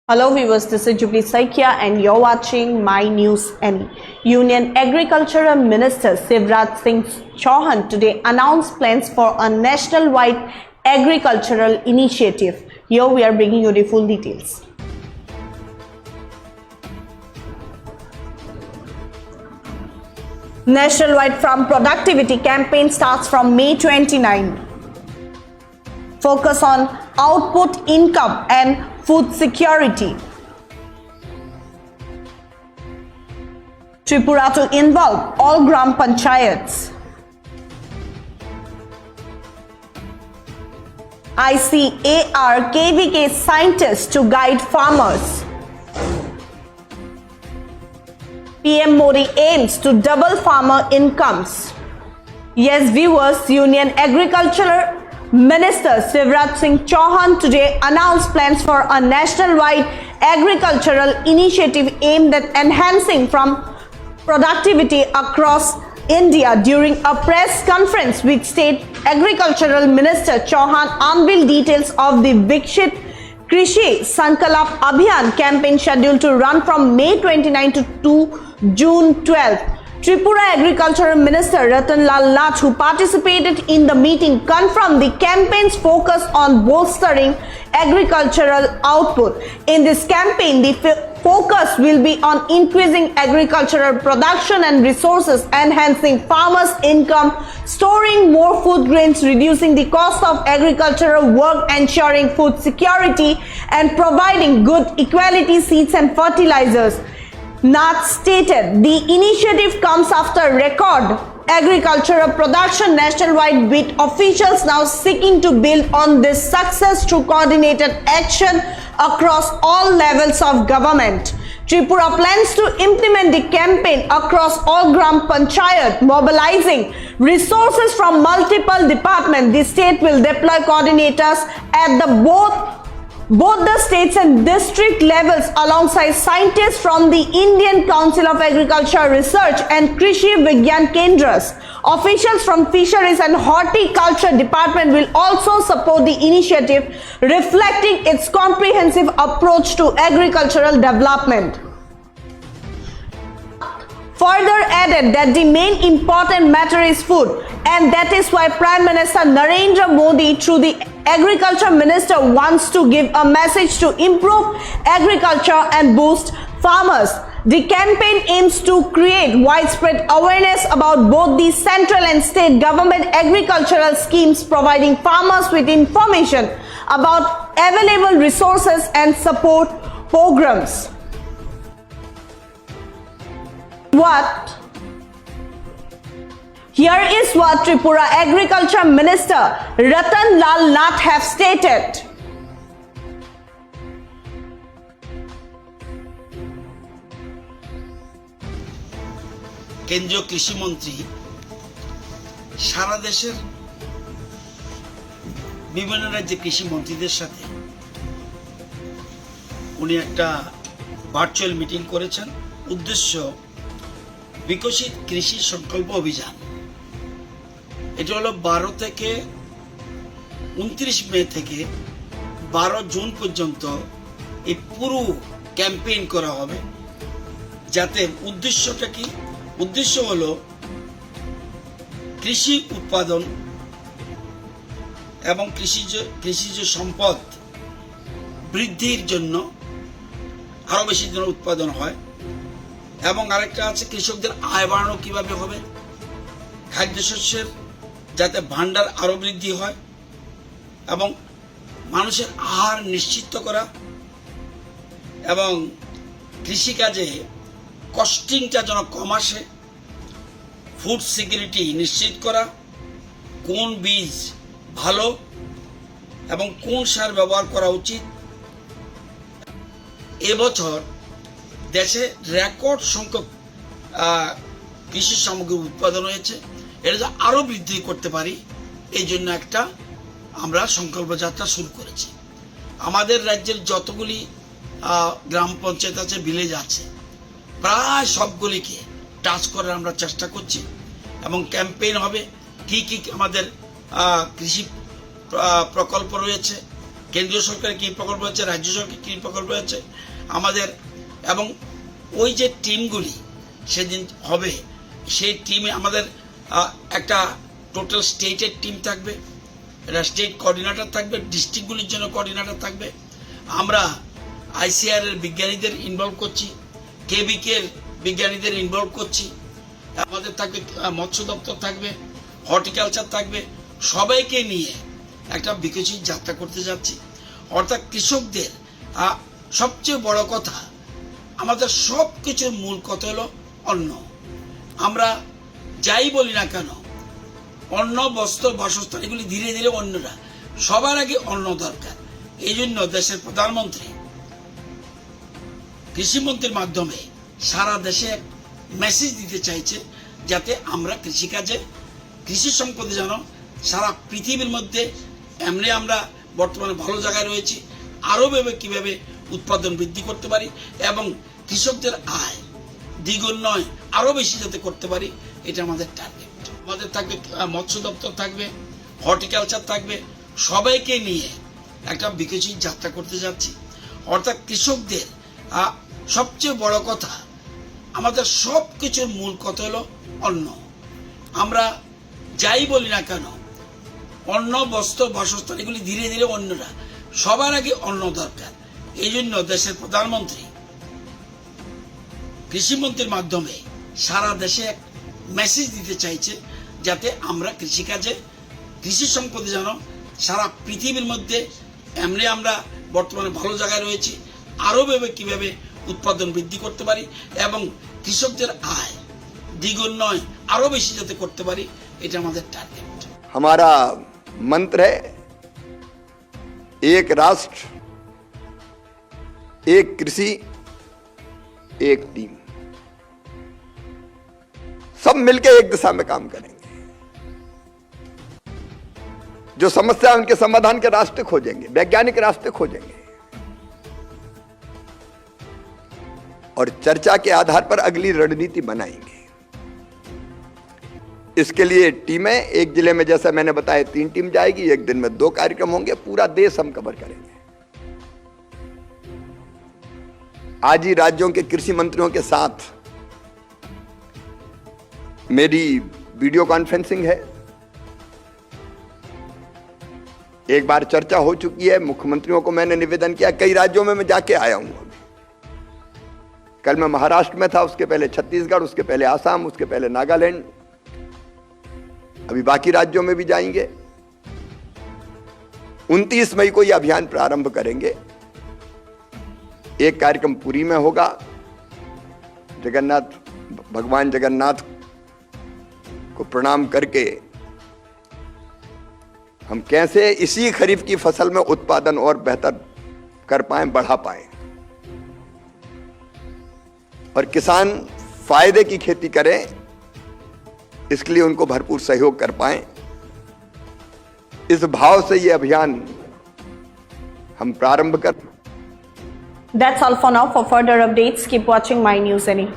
Hello viewers, this is Jubilee Saikia and you're watching My News Any. Union Agricultural Minister Shivraj Singh Chauhan today announced plans for a national-wide agricultural initiative. Here we are bringing you the full details. Nationwide Farm Productivity Campaign starts from May 29. Focus on output, income and food security. Tripura to involve all Gram Panchayats. ICAR KVK scientists to guide farmers. PM Modi aims to double farmer incomes. Yes, viewers, Union Agricultural Minister Shivraj Singh Chauhan today announced plans for a national-wide agricultural initiative aimed at enhancing farm productivity across India. During a press conference with State Agricultural Minister Chauhan unveiled details of the Viksit Krishi Sankalp Abhiyan campaign scheduled to run from May 29 to June 12. Tripura Agricultural Minister Ratan Lal Nath, who participated in the meeting, confirmed the campaign's focus on bolstering agricultural output. In this campaign, the focus will be on increasing agricultural production and resources, enhancing farmers' income, storing more food grains, reducing the cost of agricultural work, ensuring food security, and providing good quality seeds and fertilizers. Nath stated the initiative comes after record agricultural production nationwide, with officials now seeking to build on this success through coordinated action across all levels of government. Tripura plans to implement the campaign across all Gram Panchayat, mobilizing resources from multiple departments. The state will deploy coordinators at both the states and district levels alongside scientists from the Indian Council of Agriculture Research and Krishi Vigyan Kendras. Officials from Fisheries and Horticulture Department will also support the initiative, reflecting its comprehensive approach to agricultural development. Further added that the main important matter is food, and that is why Prime Minister Narendra Modi, through the Agriculture Minister, wants to give a message to improve agriculture and boost farmers. The campaign aims to create widespread awareness about both the central and state government agricultural schemes, providing farmers with information about available resources and support programs. Here is what Tripura Agriculture Minister Ratan Lal Nath have stated. কেন্দ্রীয় কৃষিমন্ত্রী সারা দেশের বিভিন্ন রাজ্যের কৃষিমন্ত্রীদের সাথে উনি একটা virtual meeting করেছেন। উদ্দেশ্য বিকশিত কৃষি সংকল্প অভিযান। এটা হলো 12 থেকে 29 মে থেকে 12 জুন পর্যন্ত এই পুরো ক্যাম্পেইন করা হবে। যাতে উদ্দেশ্যটা কি? উদ্দেশ্য হলো কৃষি উৎপাদন এবং কৃষিজ সম্পদ বৃদ্ধির জন্য আরো বেশি যেন উৎপাদন হয়, এবং আরেকটা আছে কৃষকদের আয় বাড়ানো কিভাবে হবে, খাদ্যশস্যের যাতে ভান্ডার আরো বৃদ্ধি হয় এবং মানুষের আহার নিশ্চিত করা, এবং কৃষিকাজে কস্টিংটা যেন কম আসে, ফুড সিকিউরিটি নিশ্চিত করা, কোন বীজ ভালো এবং কোন সার ব্যবহার করা উচিত। এবছর দেশে রেকর্ড সংখ্যক কৃষি সামগ্রী উৎপাদন হয়েছে। এটা আরো বৃদ্ধি করতে পারি, এই জন্য একটা আমরা সংকল্প যাত্রা শুরু করেছি। আমাদের রাজ্যের যতগুলি গ্রাম পঞ্চায়েত আছে, ভিলেজ আছে, প্রায় সবগুলিকে টাচ করার আমরা চেষ্টা করছি, এবং ক্যাম্পেইন হবে কি কি আমাদের কৃষি প্রকল্প রয়েছে কেন্দ্রীয় সরকারের কী প্রকল্প আছে, রাজ্য সরকারের কী প্রকল্প আছে আমাদের, এবং ওই যে টিমগুলি সেদিন হবে সেই টিমে আমাদের একটা টোটাল স্টেটের টিম থাকবে, এটা স্টেট কোঅর্ডিনেটর থাকবে, ডিস্ট্রিক্টগুলির জন্য কোঅর্ডিনেটর থাকবে। আমরা ICAR এর বিজ্ঞানীদের ইনভলভ করছি, KVK এর বিজ্ঞানীদের ইনভলভ করছি, আমাদের থাকবে মৎস্য দপ্তর থাকবে, হর্টিকালচার থাকবে, সবাইকে নিয়ে একটা বিকশিত যাত্রা করতে যাচ্ছি। অর্থাৎ কৃষকদের সবচেয়ে বড় কথা, আমাদের সব কিছুর মূল কথা হলো অন্ন। আমরা যাই বলি না কেন, অন্ন, বস্ত্র, বাসস্থান এগুলি ধীরে ধীরে অন্যরা, সবার আগে অন্ন দরকার। এই জন্য দেশের প্রধানমন্ত্রী কৃষিমন্ত্রীর মাধ্যমে সারা দেশে মেসেজ দিতে চাইছে, যাতে আমরা কৃষিকাজে, কৃষি সম্পদে যেন সারা পৃথিবীর মধ্যে, এমনি আমরা বর্তমানে ভালো জায়গায় রয়েছি, আরও ভেবে কীভাবে উৎপাদন বৃদ্ধি করতে পারি এবং কৃষকদের আয় দ্বিগুণ নয় আরও বেশি যাতে করতে পারি, এটা আমাদের টার্গেট। আমাদের থাকবে মৎস্য দপ্তর থাকবে, হর্টিকালচার থাকবে, সবাইকে নিয়ে একটা বিকশিত যাত্রা করতে যাচ্ছি। অর্থাৎ কৃষকদের সবচেয়ে বড় কথা, আমাদের সব কিছুর মূল কথা হলো অন্ন। আমরা যাই বলি না কেন, অন্ন, বস্ত্র, বাসস্থান এগুলি ধীরে ধীরে অন্যরা, সবার আগে অন্ন দরকার। এই জন্য দেশের প্রধানমন্ত্রী কৃষিমন্ত্রীর মাধ্যমে সারা দেশে এক মেসেজ দিতে চাইছে, যাতে আমরা কৃষিকাজে, কৃষি সম্পদে যেন সারা পৃথিবীর মধ্যে, এমনি আমরা বর্তমানে ভালো জায়গায় রয়েছি, আরও ভেবে কীভাবে উৎপাদন বৃদ্ধি করতে পারি এবং কৃষকদের আয় দ্বিগুণ নয় আরও বেশি যাতে করতে পারি, এটা আমাদের টার্গেট। हमारा मंत्र है एक राष्ट्र, एक कृषि, एक टीम। सब मिलकर एक दिशा में काम करेंगे। जो समस्या है उनके समाधान के रास्ते खोजेंगे, वैज्ञानिक रास्ते खोजेंगे और चर्चा के आधार पर अगली रणनीति बनाएंगे। इसके लिए टीमें, एक जिले में जैसा मैंने बताया 3 टीम जाएगी, एक दिन में 2 कार्यक्रम होंगे, पूरा देश हम कवर करेंगे। आज ही राज्यों के कृषि मंत्रियों के साथ मेरी वीडियो कॉन्फ्रेंसिंग है। एक बार चर्चा हो चुकी है, मुख्यमंत्रियों को मैंने निवेदन किया, कई राज्यों में मैं जाके आया हूं। अभी कल मैं महाराष्ट्र में था, उसके पहले छत्तीसगढ़, उसके पहले आसाम, उसके पहले नागालैंड, अभी बाकी राज्यों में भी जाएंगे। 29 मई को यह अभियान प्रारंभ करेंगे। एक कार्यक्रम पुरी में होगा, भगवान जगन्नाथ को प्रणाम करके हम कैसे इसी खरीफ की फसल में उत्पादन और बेहतर कर पाएं, बढ़ा पाएं और किसान फायदे की खेती करें, इसके लिए उनको भरपूर सहयोग कर पाएं। इस भाव से ये अभियान हम प्रारंभ कर। That's all for now. For further updates, keep watching My News Any.